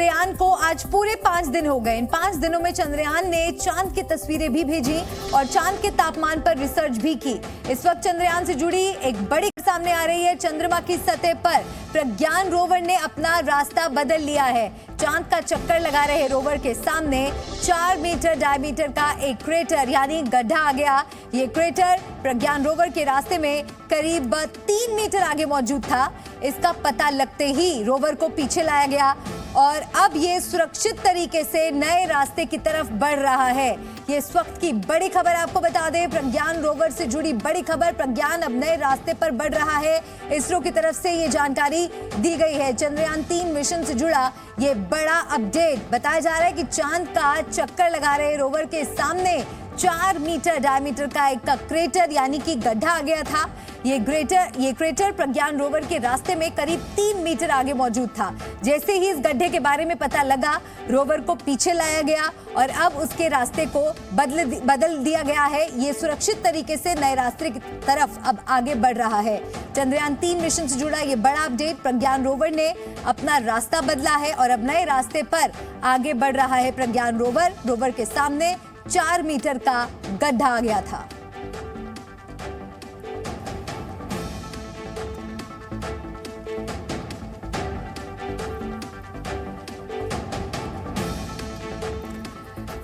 चंद्रयान को आज पूरे 5 दिन हो गए। इन 5 दिनों में चंद्रयान ने चांद की तस्वीरें भी भेजी और चांद के तापमान पर रिसर्च भी की। इस वक्त चंद्रयान से जुड़ी एक बड़ी खबर सामने आ रही है। चंद्रमा की सतह पर प्रज्ञान रोवर ने अपना रास्ता बदल लिया है। चांद का चक्कर लगा रहे रोवर के सामने 4 मीटर डायमीटर का एक क्रेटर यानी गड्ढा आ गया। ये क्रेटर प्रज्ञान रोवर के रास्ते में करीब 3 मीटर आगे मौजूद था। इसका पता लगते ही रोवर को पीछे लाया गया और अब ये सुरक्षित तरीके से नए रास्ते की तरफ बढ़ रहा है। ये इस वक्त की बड़ी खबर आपको बता दें, प्रज्ञान रोवर से जुड़ी बड़ी खबर। प्रज्ञान अब नए रास्ते पर बढ़ रहा है। इसरो की तरफ से ये जानकारी दी गई है। चंद्रयान 3 मिशन से जुड़ा ये बड़ा अपडेट बताया जा रहा है कि चांद का चक्कर लगा रहे रोवर के सामने 4 मीटर डायमीटर का एक क्रेटर यानी कि गड्ढा आ गया था। ये क्रेटर प्रज्ञान रोवर के रास्ते में करीब 3 मीटर आगे मौजूद था। जैसे ही इस गड्ढे के बारे में पता लगा, रोवर को पीछे लाया गया और अब उसके रास्ते को बदल दिया गया है। ये सुरक्षित तरीके से नए रास्ते की तरफ अब आगे बढ़ रहा है। चंद्रयान 3 मिशन से जुड़ा ये बड़ा अपडेट। प्रज्ञान रोवर ने अपना रास्ता बदला है और अब नए रास्ते पर आगे बढ़ रहा है प्रज्ञान रोवर। रोवर के सामने 4 मीटर का गड्ढा आ गया था।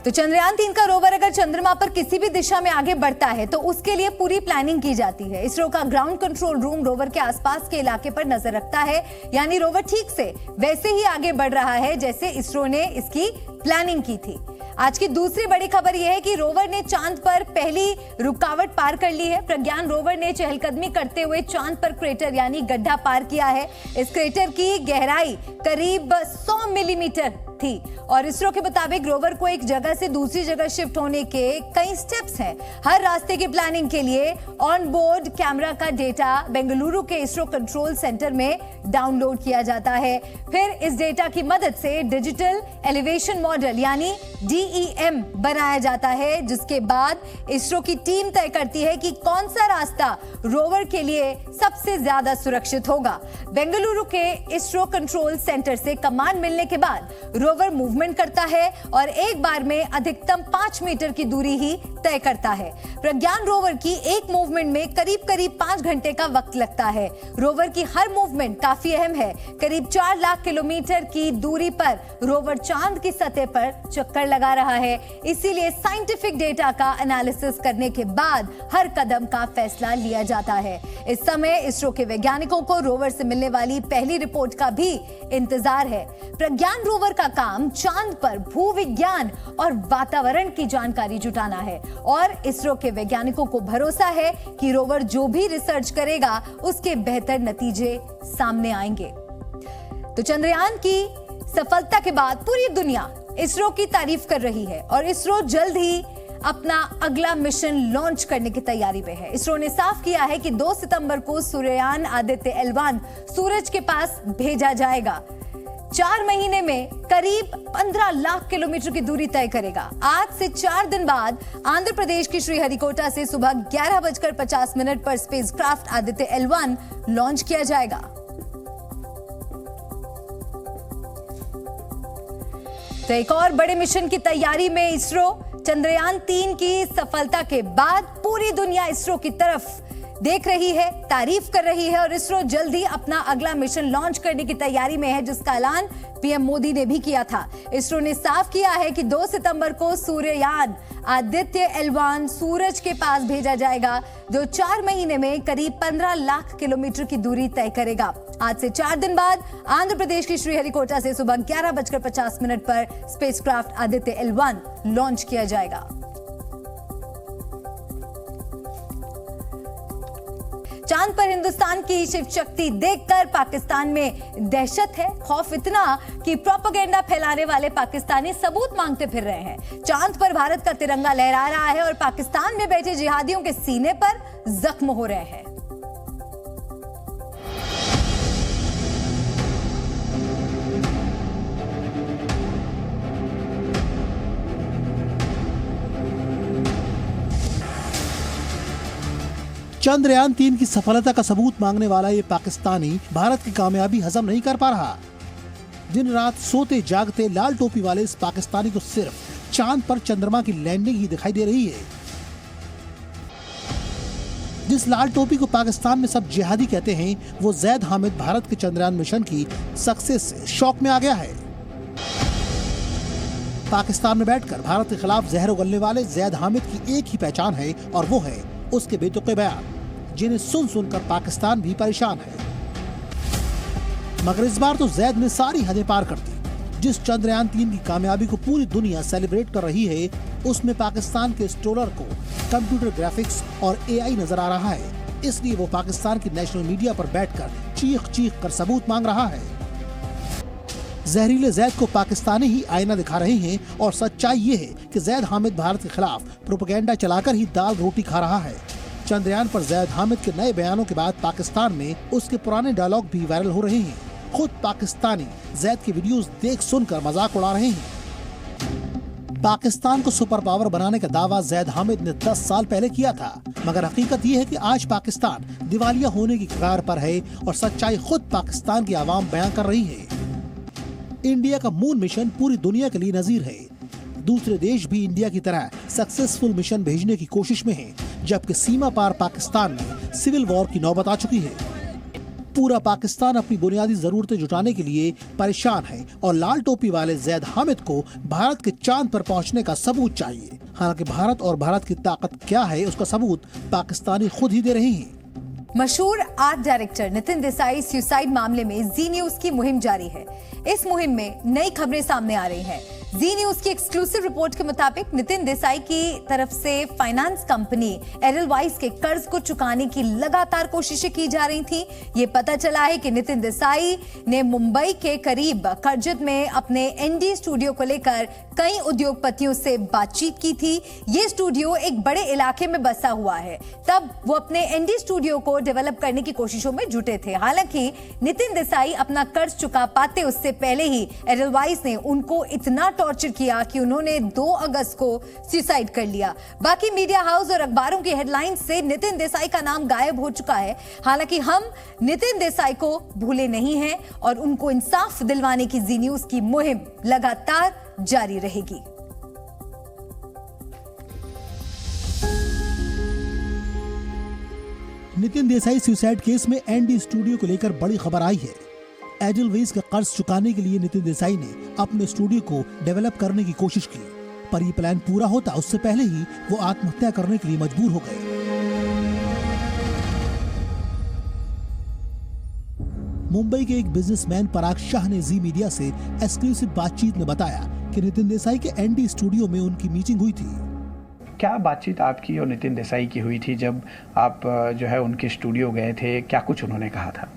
तो चंद्रयान 3 का रोवर अगर चंद्रमा पर किसी भी दिशा में आगे बढ़ता है तो उसके लिए पूरी प्लानिंग की जाती है। इसरो का ग्राउंड कंट्रोल रूम रोवर के आसपास के इलाके पर नजर रखता है, यानी रोवर ठीक से वैसे ही आगे बढ़ रहा है जैसे इसरो ने इसकी प्लानिंग की थी। आज की दूसरी बड़ी खबर यह है कि रोवर ने चांद पर पहली रुकावट पार कर ली है। प्रज्ञान रोवर ने चहलकदमी करते हुए चांद पर क्रेटर यानी गड्ढा पार किया है। इस क्रेटर की गहराई करीब 100 मिलीमीटर थी और इसरो के मुताबिक रोवर को एक जगह से दूसरी जगह शिफ्ट होने के कई स्टेप्स हैं। हर रास्ते की प्लानिंग के लिए ऑन बोर्ड कैमरा का डेटा बेंगलुरु के इसरो कंट्रोल सेंटर में डाउनलोड किया जाता है। फिर इस डेटा की मदद से डिजिटल एलिवेशन मॉडल यानी DEM बनाया जाता है, जिसके बाद इसरो की टीम तय करती है कि कौन सा रास्ता रोवर के लिए सबसे ज्यादा सुरक्षित होगा। बेंगलुरु के इसरो कंट्रोल सेंटर से कमांड मिलने के बाद रोवर मूवमेंट करता है और एक बार में अधिकतम 5 मीटर की दूरी ही तय करता है। प्रज्ञान रोवर की एक मूवमेंट में करीब 5 घंटे का वक्त लगता है। रोवर की हर मूवमेंट काफी अहम है। करीब 4 लाख किलोमीटर की दूरी पर रोवर चांद की सतह पर चक्कर लगा रहा है। इसीलिए साइंटिफिक डेटा का एनालिसिस करने के बाद हर कदम का फैसला लिया जाता है। इस समय इसरो के वैज्ञानिकों को रोवर से मिलने वाली पहली रिपोर्ट का भी इंतजार है। प्रज्ञान रोवर का काम चांद पर भूविज्ञान और वातावरण की जानकारी जुटाना है और इसरो के वैज्ञानिकों को भरोसा है कि रोवर जो भी रिसर्च करेगा उसके बेहतर नतीजे सामने आएंगे। तो चंद्रयान की सफलता के बाद पूरी दुनिया इसरो की तारीफ कर रही है और इसरो जल्द ही अपना अगला मिशन लॉन्च करने की तैयारी में है। इसरो ने साफ किया है कि 2 सितंबर को सूर्ययान आदित्य L1 सूरज के पास भेजा जाएगा। 4 महीने में करीब 15 लाख किलोमीटर की दूरी तय करेगा। आज से 4 दिन बाद आंध्र प्रदेश की श्रीहरिकोटा से सुबह 11:50 पर स्पेसक्राफ्ट आदित्य L1 लॉन्च किया जाएगा। तो एक और बड़े मिशन की तैयारी में इसरो। चंद्रयान 3 की सफलता के बाद पूरी दुनिया इसरो की तरफ देख रही है, तारीफ कर रही है और इसरो जल्द ही अपना अगला मिशन लॉन्च करने की तैयारी में है, जिसका ऐलान पीएम मोदी ने भी किया था। इसरो ने साफ किया है कि 2 सितंबर को सूर्ययान आदित्य L1 सूरज के पास भेजा जाएगा, जो 4 महीने में करीब 15 लाख किलोमीटर की दूरी तय करेगा। आज से 4 दिन बाद आंध्र प्रदेश की श्रीहरिकोटा से सुबह 11:50 पर स्पेसक्राफ्ट आदित्य L1 लॉन्च किया जाएगा। चांद पर हिंदुस्तान की शिव शक्ति देखकर पाकिस्तान में दहशत है। खौफ इतना कि प्रोपेगेंडा फैलाने वाले पाकिस्तानी सबूत मांगते फिर रहे हैं। चांद पर भारत का तिरंगा लहरा रहा है और पाकिस्तान में बैठे जिहादियों के सीने पर जख्म हो रहे हैं। चंद्रयान 3 की सफलता का सबूत मांगने वाला ये पाकिस्तानी भारत की कामयाबी हजम नहीं कर पा रहा। दिन रात सोते जागते लाल टोपी वाले इस पाकिस्तानी को सिर्फ चांद पर चंद्रमा की लैंडिंग ही दिखाई दे रही है। जिस लाल टोपी को पाकिस्तान में सब जिहादी कहते हैं, वो जैद हामिद भारत के चंद्रयान मिशन की सक्सेस से शॉक में आ गया है। पाकिस्तान में बैठकर भारत के खिलाफ जहर उगलने वाले जैद हामिद की एक ही पहचान है और वो है उसके बेतुके बयान, जिन्हें सुन सुनकर पाकिस्तान भी परेशान है। मगर इस बार तो जैद ने सारी हदें पार कर दी। जिस चंद्रयान 3 की कामयाबी को पूरी दुनिया सेलिब्रेट कर रही है, उसमें पाकिस्तान के स्ट्रोलर को कंप्यूटर ग्राफिक्स और एआई नजर आ रहा है। इसलिए वो पाकिस्तान की नेशनल मीडिया पर बैठकर चीख चीख कर सबूत मांग रहा है। जहरीले जैद को पाकिस्तानी ही आईना दिखा रहे हैं और सच्चाई ये है कि जैद हामिद भारत के खिलाफ प्रोपेगेंडा चलाकर ही दाल रोटी खा रहा है। चंद्रयान पर जैद हामिद के नए बयानों के बाद पाकिस्तान में उसके पुराने डायलॉग भी वायरल हो रहे हैं। खुद पाकिस्तानी जैद के वीडियोस देख सुनकर मजाक उड़ा रहे हैं। पाकिस्तान को सुपर पावर बनाने का दावा जैद हामिद ने 10 साल पहले किया था, मगर हकीकत ये है कि आज पाकिस्तान दिवालिया होने की कगार पर है और सच्चाई खुद पाकिस्तान की आवाम बयां कर रही है। इंडिया का मून मिशन पूरी दुनिया के लिए नजीर है। दूसरे देश भी इंडिया की तरह सक्सेसफुल मिशन भेजने की कोशिश में हैं, जबकि सीमा पार पाकिस्तान में सिविल वॉर की नौबत आ चुकी है। पूरा पाकिस्तान अपनी बुनियादी जरूरतें जुटाने के लिए परेशान है और लाल टोपी वाले जैद हामिद को भारत के चांद पर पहुंचने का सबूत चाहिए। हालांकि भारत और भारत की ताकत क्या है, उसका सबूत पाकिस्तानी खुद ही दे रहे हैं। मशहूर art director Nitin Desai suicide मामले में जी न्यूज की मुहिम जारी है। इस मुहिम में नई खबरें सामने आ रही हैं। जी न्यूज की एक्सक्लूसिव रिपोर्ट के मुताबिक नितिन देसाई की तरफ से फाइनेंस कंपनी एडलवाइस के कर्ज को चुकाने की लगातार कोशिशें की जा रही थी। ये पता चला है कि नितिन देसाई ने मुंबई के करीब करजत में अपने एनडी स्टूडियो को लेकर कई उद्योगपतियों से बातचीत की थी। ये स्टूडियो एक बड़े इलाके में बसा हुआ है, तब वो अपने एनडी स्टूडियो को डेवलप करने की कोशिशों में जुटे थे। हालांकि नितिन देसाई अपना कर्ज चुका पाते उससे पहले ही एडलवाइस ने उनको इतना टॉर्चर किया कि उन्होंने 2 अगस्त को सुसाइड कर लिया। बाकी मीडिया हाउस और अखबारों की हेडलाइन से नितिन देसाई का नाम गायब हो चुका है। हालांकि हम नितिन देसाई को भूले नहीं हैं और उनको इंसाफ दिलवाने की जी न्यूज की मुहिम लगातार जारी रहेगी। नितिन देसाई सुसाइड केस में एनडी स्टूडियो को लेकर बड़ी खबर आई है। एडलवाइस का कर्ज चुकाने के लिए नितिन देसाई ने अपने स्टूडियो को डेवलप करने की कोशिश की, पर ये प्लान पूरा होता उससे पहले ही वो आत्महत्या करने के लिए मजबूर हो गए। मुंबई के एक बिजनेसमैन पराग शाह ने जी मीडिया से एक्सक्लूसिव बातचीत में बताया कि नितिन देसाई के एनडी स्टूडियो में उनकी मीटिंग हुई थी। क्या बातचीत आपकी और नितिन देसाई की हुई थी जब आप जो है उनके स्टूडियो गए थे? क्या कुछ उन्होंने कहा था?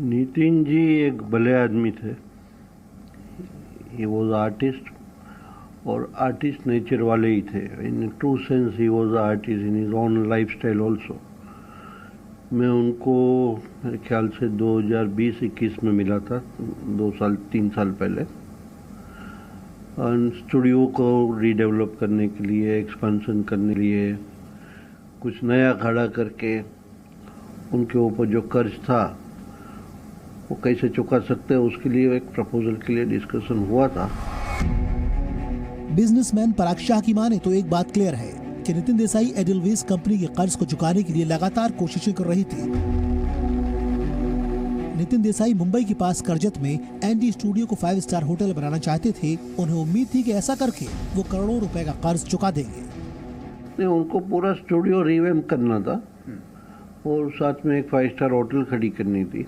नितिन जी एक भले आदमी थे। ही वॉज आर्टिस्ट और आर्टिस्ट नेचर वाले ही थे। In true sense he was artist in his own life style also. मैं उनको मेरे ख्याल से 2020-21 में मिला था, 3 साल पहले। स्टूडियो को रीडेवलप करने के लिए, एक्सपेंशन करने के लिए, कुछ नया खड़ा करके उनके ऊपर जो कर्ज था वो कैसे चुका सकते हैं, उसके लिए एक प्रपोजल के लिए डिस्कशन हुआ था। बिजनेसमैन पराग शाह की माने तो एक बात क्लियर है कि नितिन देसाई एडलवाइस कंपनी के कर्ज को चुकाने के लिए लगातार कोशिशें कर रही थी। नितिन देसाई मुंबई के पास करजत में एनडी स्टूडियो को 5 स्टार होटल बनाना चाहते थे। उन्हें उम्मीद थी कि ऐसा करके वो करोड़ों रुपए का कर्ज चुका देंगे। उनको पूरा स्टूडियो रिवैम्प करना था और साथ में एक 5 स्टार होटल खड़ी करनी थी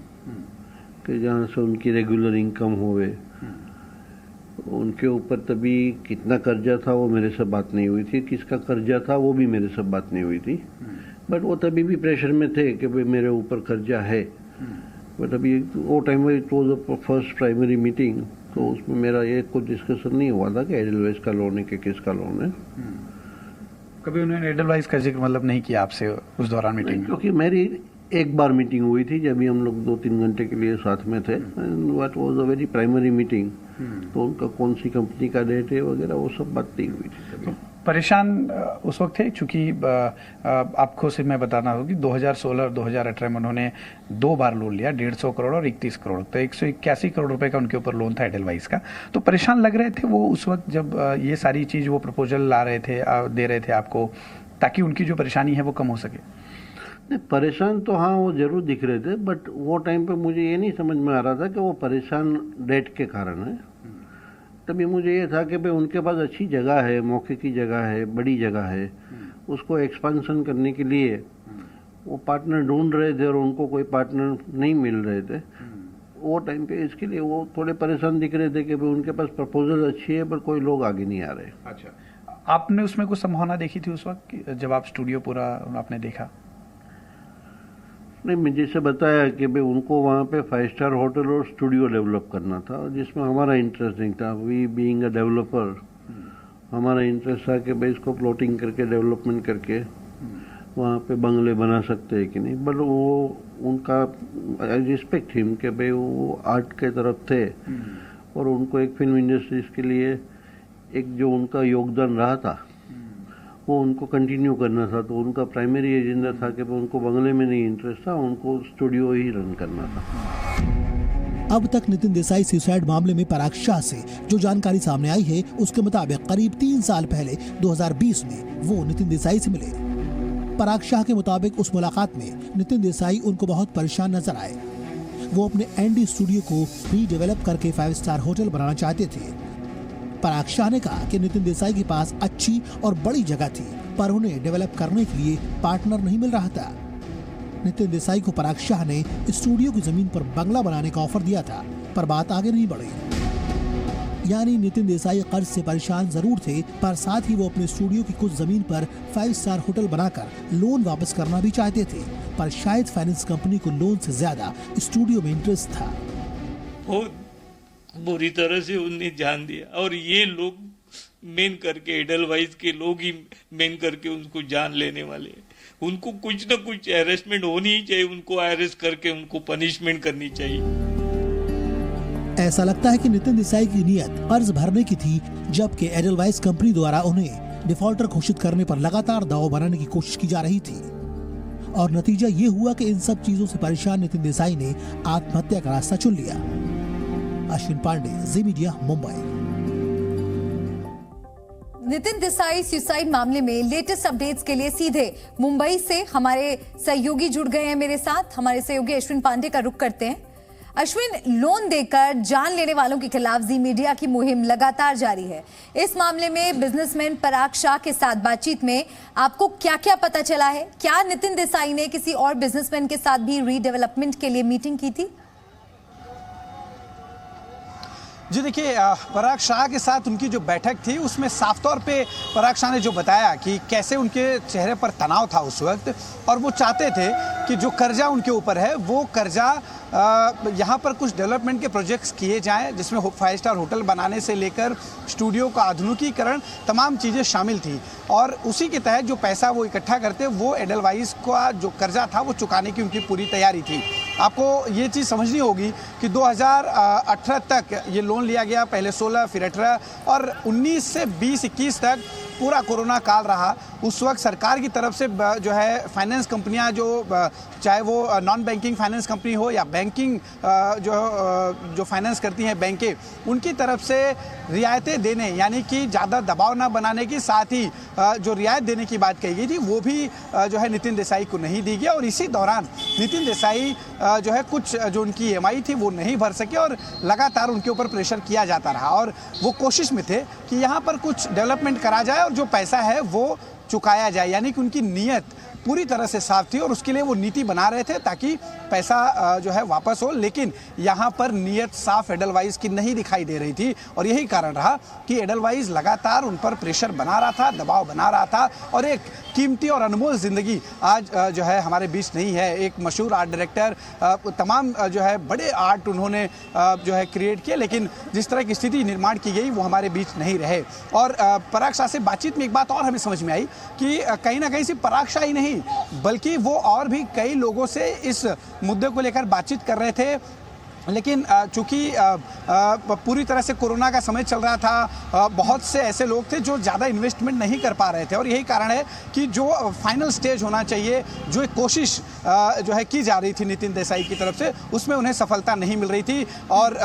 कि जहाँ से उनकी रेगुलर इनकम होवे। उनके ऊपर तभी कितना कर्जा था वो मेरे से बात नहीं हुई थी, किसका कर्जा था वो भी मेरे से बात नहीं हुई थी। बट वो तभी भी प्रेशर में थे कि भाई मेरे ऊपर कर्जा है। बट अभी वो टाइम में it was the first primary meeting, तो उसमें मेरा ये कुछ डिस्कशन नहीं हुआ था कि एडलवाइस का लोन है कि किसका लोन है। कभी उन्होंने एडलवाइस का जिक्र मतलब नहीं किया आपसे उस दौरान मीटिंग में? क्योंकि मेरी एक बार मीटिंग हुई थी जब भी हम लोग 2-3 घंटे के लिए साथ में थे। What was a very primary meeting. तो उनका कौन सी कंपनी का डेट है वगैरह वो सब बात नहीं हुई थी। परेशान उस वक्त थे, चूंकि आपको से मैं बताना होगी 2016 और 2018 में उन्होंने 2 बार लोन लिया, 150 करोड़ और 31 करोड़, तो 181 करोड़ रुपए का उनके ऊपर लोन था एडलवाइस का। तो परेशान लग रहे थे वो उस वक्त जब ये सारी चीज वो प्रपोजल ला रहे थे, दे रहे थे आपको, ताकि उनकी जो परेशानी है वो कम हो सके। नहीं, परेशान तो हाँ वो जरूर दिख रहे थे, बट वो टाइम पे मुझे ये नहीं समझ में आ रहा था कि वो परेशान डेट के कारण है। तभी मुझे ये था कि भाई उनके पास अच्छी जगह है, मौके की जगह है, बड़ी जगह है, उसको एक्सपेंशन करने के लिए वो पार्टनर ढूंढ रहे थे और उनको कोई पार्टनर नहीं मिल रहे थे। वो टाइम पे इसके लिए वो थोड़े परेशान दिख रहे थे कि भाई उनके पास प्रपोजल अच्छी है पर कोई लोग आगे नहीं आ रहे। अच्छा, आपने उसमें कुछ संभावना देखी थी उस वक्त जब आप स्टूडियो पूरा आपने देखा? नहीं, मैं जैसे बताया कि भाई उनको वहाँ पे 5 स्टार होटल और स्टूडियो डेवलप करना था, जिसमें हमारा इंटरेस्ट नहीं था। वी बीइंग अ डेवलपर, हमारा इंटरेस्ट था कि भाई इसको प्लॉटिंग करके डेवलपमेंट करके वहाँ पे बंगले बना सकते हैं कि नहीं। बट वो उनका रिस्पेक्ट हिम कि भाई वो आर्ट के तरफ थे और उनको एक फिल्म इंडस्ट्रीज के लिए एक जो उनका योगदान रहा था वो उनको कंटिन्यू करना था। तो उनका प्राइमरी एजेंडा था कि उनको बंगले में नहीं इंटरेस्ट था, उनको स्टूडियो ही रन करना था। अब तक नितिन देसाई सुसाइड मामले में पराग शाह से जो जानकारी सामने आई है उसके मुताबिक करीब 3 साल पहले 2020 में वो नितिन देसाई से मिले। पराग शाह के मुताबिक उस मुलाकात में नितिन देसाई उनको बहुत परेशान नजर आए। वो अपने एनडी स्टूडियो को रीडेवलप करके 5 स्टार होटल बनाना चाहते थे। पराग शाह ने कहा कि नितिन देसाई के पास अच्छी और बड़ी जगह थी, पर उन्हें डेवलप करने के लिए पार्टनर नहीं मिल रहा था। नितिन देसाई को पराग शाह ने स्टूडियो की जमीन पर बंगला बनाने का ऑफर दिया था, पर बात आगे नहीं बढ़ी। यानी नितिन देसाई कर्ज से परेशान जरूर थे, पर साथ ही वो अपने स्टूडियो की कुछ जमीन पर 5 स्टार होटल बनाकर लोन वापस करना भी चाहते थे, पर शायद फाइनेंस कंपनी को लोन से ज्यादा स्टूडियो में इंटरेस्ट था। बुरी तरह से उन्हें जान दिया, और ये लोग मेन करके एडलवाइस के लोग ही मेन करके उनको जान लेने वाले हैं। उनको कुछ ना कुछ अरेस्टमेंट होनी ही चाहिए, उनको अरेस्ट करके उनको पनिशमेंट करनी चाहिए। ऐसा लगता है कि नितिन देसाई की नीयत कर्ज भरने की थी, जबकि एडलवाइस कंपनी द्वारा उन्हें डिफॉल्टर घोषित करने पर लगातार दबाव बनाने की कोशिश की जा रही थी। और नतीजा ये हुआ कि इन सब चीजों से परेशान नितिन देसाई ने आत्महत्या का रास्ता चुन लिया। अश्विन पांडे, जी मीडिया, मुंबई। नितिन देसाई सुसाइड मामले में लेटेस्ट अपडेट्स के लिए सीधे मुंबई से हमारे सहयोगी जुड़ गए हैं मेरे साथ। हमारे सहयोगी अश्विन पांडे का रुख करते हैं। अश्विन, लोन देकर जान लेने वालों के खिलाफ जी मीडिया की मुहिम लगातार जारी है। इस मामले में बिजनेसमैन पराग शाह के साथ बातचीत में आपको क्या क्या पता चला है? क्या नितिन देसाई ने किसी और बिजनेसमैन के साथ भी रीडेवलपमेंट के लिए मीटिंग की थी? जी देखिए, पराग शाह के साथ उनकी जो बैठक थी उसमें साफ तौर पे पराग शाह ने जो बताया कि कैसे उनके चेहरे पर तनाव था उस वक्त, और वो चाहते थे कि जो कर्जा उनके ऊपर है वो कर्जा यहाँ पर कुछ डेवलपमेंट के प्रोजेक्ट्स किए जाएं, जिसमें 5 स्टार होटल बनाने से लेकर स्टूडियो का आधुनिकीकरण तमाम चीज़ें शामिल थी। और उसी के तहत जो पैसा वो इकट्ठा करते वो एडलवाइस का जो कर्जा था वो चुकाने की उनकी पूरी तैयारी थी। आपको ये चीज़ समझनी होगी कि 2018 तक ये लोन लिया गया, पहले 16 फिर 18 और 19 से 20-21 तक पूरा कोरोना काल रहा। उस वक्त सरकार की तरफ से जो है फाइनेंस कंपनियां जो चाहे वो नॉन बैंकिंग फाइनेंस कंपनी हो या बैंकिंग जो फाइनेंस करती हैं बैंकें, उनकी तरफ से रियायतें देने, यानी कि ज़्यादा दबाव ना बनाने की, साथ ही जो रियायत देने की बात कही गई थी वो भी जो है नितिन देसाई को नहीं दी गई। और इसी दौरान नितिन देसाई जो है कुछ जो उनकी EMI थी वो नहीं भर सके और लगातार उनके ऊपर प्रेशर किया जाता रहा, और वो कोशिश में थे कि यहाँ पर कुछ डेवलपमेंट करा जाए और जो पैसा है वो चुकाया जाए। यानी कि उनकी नीयत पूरी तरह से साफ थी और उसके लिए वो नीति बना रहे थे ताकि पैसा जो है वापस हो। लेकिन यहाँ पर नीयत साफ एडलवाइस की नहीं दिखाई दे रही थी, और यही कारण रहा कि एडलवाइस लगातार उन पर प्रेशर बना रहा था, दबाव बना रहा था। और एक कीमती और अनमोल ज़िंदगी आज जो है हमारे बीच नहीं है। एक मशहूर आर्ट डायरेक्टर, तमाम जो है बड़े आर्ट उन्होंने जो है क्रिएट किए, लेकिन जिस तरह की स्थिति निर्माण की गई वो हमारे बीच नहीं रहे। और पराग शाह से बातचीत में एक बात और हमें समझ में आई कि कहीं ना कहीं सिर्फ पराग शाह ही नहीं बल्कि वो और भी कई लोगों से इस मुद्दे को लेकर बातचीत कर रहे थे। लेकिन चूंकि पूरी तरह से कोरोना का समय चल रहा था, बहुत से ऐसे लोग थे जो ज़्यादा इन्वेस्टमेंट नहीं कर पा रहे थे और यही कारण है कि जो फाइनल स्टेज होना चाहिए, जो एक कोशिश जो है की जा रही थी नितिन देसाई की तरफ से, उसमें उन्हें सफलता नहीं मिल रही थी। और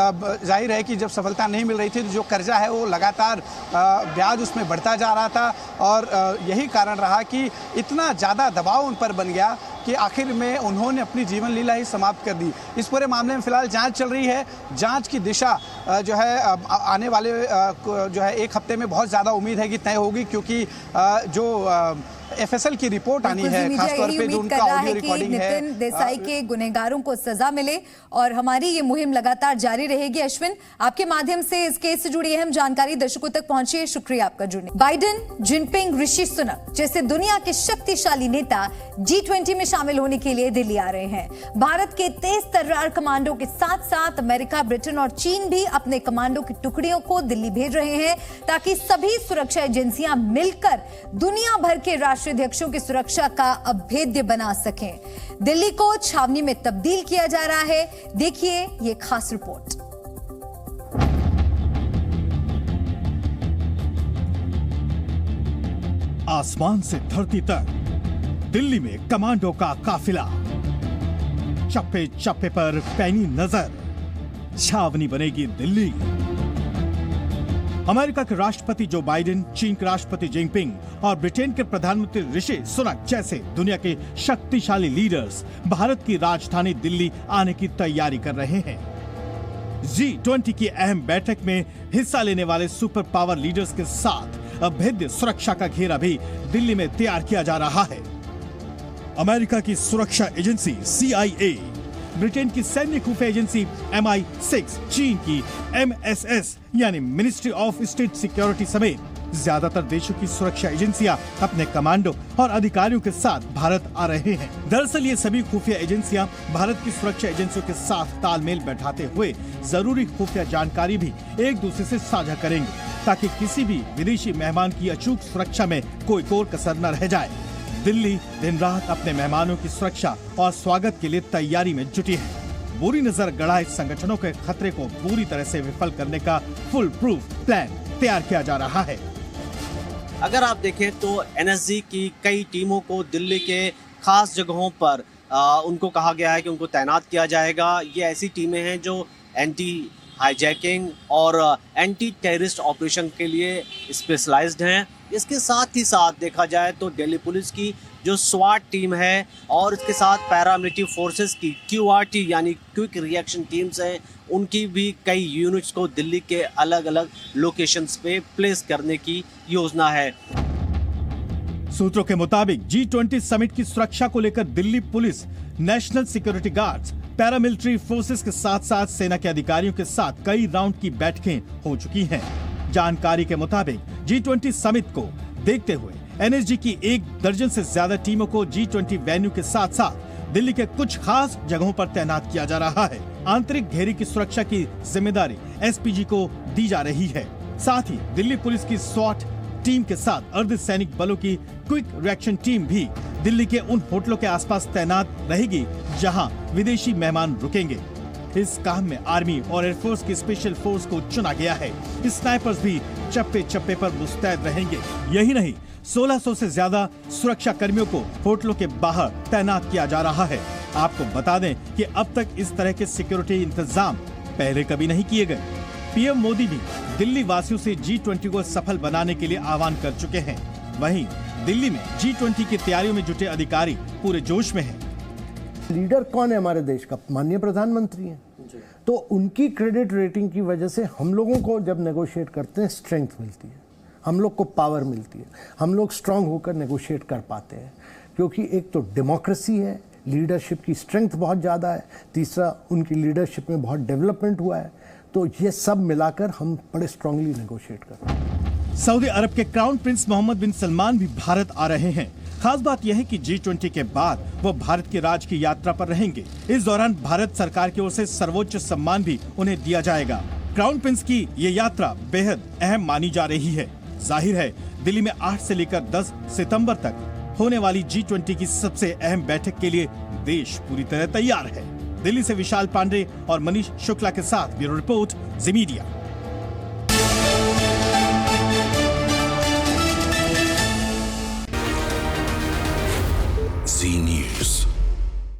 जाहिर है कि जब सफलता नहीं मिल रही थी तो जो कर्जा है वो लगातार ब्याज उसमें बढ़ता जा रहा था और यही कारण रहा कि इतना ज़्यादा दबाव उन पर बन गया कि आखिर में उन्होंने अपनी जीवन लीला ही समाप्त कर दी। इस पूरे मामले में फिलहाल जांच चल रही है। जांच की दिशा जो है आने वाले जो है 1 हफ्ते में बहुत ज़्यादा उम्मीद है कि तय होगी, क्योंकि जो एफएसएल की रिपोर्ट आनी है, खासतौर पे जो उनका ऑडियो रिकॉर्डिंग है, नितिन देसाई के गुनहगारों को सजा मिले और हमारी ये मुहिम लगातार जारी रहेगी। अश्विन, आपके माध्यम से इस केस से जुड़ी अहम जानकारी दर्शकों तक पहुंची है, शुक्रिया आपका जुड़ने। बाइडेन, जिनपिंग, ऋषि सुनक जैसे दुनिया के शक्तिशाली नेता G20 में शामिल होने के लिए दिल्ली आ रहे हैं। भारत के तेज तर्रार कमांडो के साथ साथ अमेरिका, ब्रिटेन और चीन भी अपने कमांडो की टुकड़ियों को दिल्ली भेज रहे हैं ताकि सभी सुरक्षा एजेंसियां मिलकर दुनिया भर के राष्ट्राध्यक्षों की सुरक्षा का अभेद्य बना सकें। दिल्ली को छावनी में तब्दील किया जा रहा है। देखिए ये खास रिपोर्ट। आसमान से धरती तक दिल्ली में कमांडो का काफिला, चप्पे चप्पे पर पैनी नजर, छावनी बनेगी दिल्ली। अमेरिका के राष्ट्रपति जो बाइडेन, चीन के राष्ट्रपति जिनपिंग और ब्रिटेन के प्रधानमंत्री ऋषि सुनक जैसे दुनिया के शक्तिशाली लीडर्स भारत की राजधानी दिल्ली आने की तैयारी कर रहे हैं। G20 की अहम बैठक में हिस्सा लेने वाले सुपर पावर लीडर्स के साथ अभेद्य सुरक्षा का घेरा भी दिल्ली में तैयार किया जा रहा है। अमेरिका की सुरक्षा एजेंसी CIA, ब्रिटेन की सैन्य खुफिया एजेंसी MI6, चीन की MSS यानी मिनिस्ट्री ऑफ स्टेट सिक्योरिटी समेत ज्यादातर देशों की सुरक्षा एजेंसियां अपने कमांडो और अधिकारियों के साथ भारत आ रहे हैं। दरअसल ये सभी खुफिया एजेंसियां भारत की सुरक्षा एजेंसियों के साथ तालमेल बैठाते हुए जरूरी खुफिया जानकारी भी एक दूसरे से साझा करेंगे ताकि किसी भी विदेशी मेहमान की अचूक सुरक्षा में कोई कोर कसर न रह जाए। दिल्ली दिन रात अपने मेहमानों की सुरक्षा और स्वागत के लिए तैयारी में जुटी है। बुरी नजर गड़ाए संगठनों के खतरे को पूरी तरह से विफल करने का फुल प्रूफ प्लान तैयार किया जा रहा है। अगर आप देखें तो NSG की कई टीमों को दिल्ली के खास जगहों पर उनको कहा गया है कि उनको तैनात किया जाएगा। ये ऐसी टीमें हैं जो एंटी हाईजैकिंग और एंटी टेररिस्ट ऑपरेशन के लिए स्पेशलाइज्ड हैं। इसके साथ ही साथ देखा जाए तो दिल्ली पुलिस की जो स्वाट टीम है और इसके साथ पैरामिलिट्री फोर्सेस की QRT यानी क्विक रिएक्शन टीम्स हैं, उनकी भी कई यूनिट्स को दिल्ली के अलग अलग लोकेशंस पे प्लेस करने की योजना है। सूत्रों के मुताबिक G20 समिट की सुरक्षा को लेकर Delhi police, national security guards, paramilitary forces के साथ साथ सेना के अधिकारियों के साथ कई राउंड की बैठकें हो चुकी हैं। जानकारी के मुताबिक G20 समिट को देखते हुए NSG की 1 दर्जन से ज्यादा टीमों को G20 वेन्यू के साथ साथ दिल्ली के कुछ खास जगहों पर तैनात किया जा रहा है। आंतरिक घेरे की सुरक्षा की जिम्मेदारी SPG को दी जा रही है। साथ ही दिल्ली पुलिस की SWAT टीम के साथ अर्धसैनिक बलों की क्विक रिएक्शन टीम भी दिल्ली के उन होटलों के आसपास तैनात रहेगी जहां विदेशी मेहमान रुकेंगे। इस काम में आर्मी और एयरफोर्स की स्पेशल फोर्स को चुना गया है। स्नाइपर्स भी चप्पे चप्पे पर मुस्तैद रहेंगे। यही नहीं, 1600 से ज्यादा सुरक्षा कर्मियों को होटलों के बाहर तैनात किया जा रहा है। आपको बता दें कि अब तक इस तरह के सिक्योरिटी इंतजाम पहले कभी नहीं किए गए। PM मोदी भी दिल्ली वासियों से G20 को सफल बनाने के लिए आह्वान कर चुके हैं। वहीं दिल्ली में G20 की तैयारियों में जुटे अधिकारी पूरे जोश में हैं। लीडर कौन है हमारे देश का? माननीय प्रधानमंत्री हैं। तो उनकी क्रेडिट रेटिंग की वजह से हम लोगों को जब नेगोशिएट करते हैं स्ट्रेंथ मिलती है, हम लोग को पावर मिलती है, हम लोग स्ट्रांग होकर नेगोशिएट कर पाते हैं। क्योंकि एक तो डेमोक्रेसी है, लीडरशिप की स्ट्रेंथ बहुत ज़्यादा है, तीसरा उनकी लीडरशिप में बहुत डेवलपमेंट हुआ है। तो ये सब मिलाकर हम बड़े स्ट्रांगली नेगोशिएट करते हैं। सऊदी अरब के क्राउन प्रिंस मोहम्मद बिन सलमान भी भारत आ रहे हैं। खास बात यह है कि G20 के बाद वो भारत की राज की यात्रा पर रहेंगे। इस दौरान भारत सरकार की ओर से सर्वोच्च सम्मान भी उन्हें दिया जाएगा। क्राउन प्रिंस की ये यात्रा बेहद अहम मानी जा रही है। जाहिर है दिल्ली में 8 से लेकर 10 सितंबर तक होने वाली G20 की सबसे अहम बैठक के लिए देश पूरी तरह तैयार है। दिल्ली से विशाल पांडे और मनीष शुक्ला के साथ ब्यूरो रिपोर्ट जी मीडिया।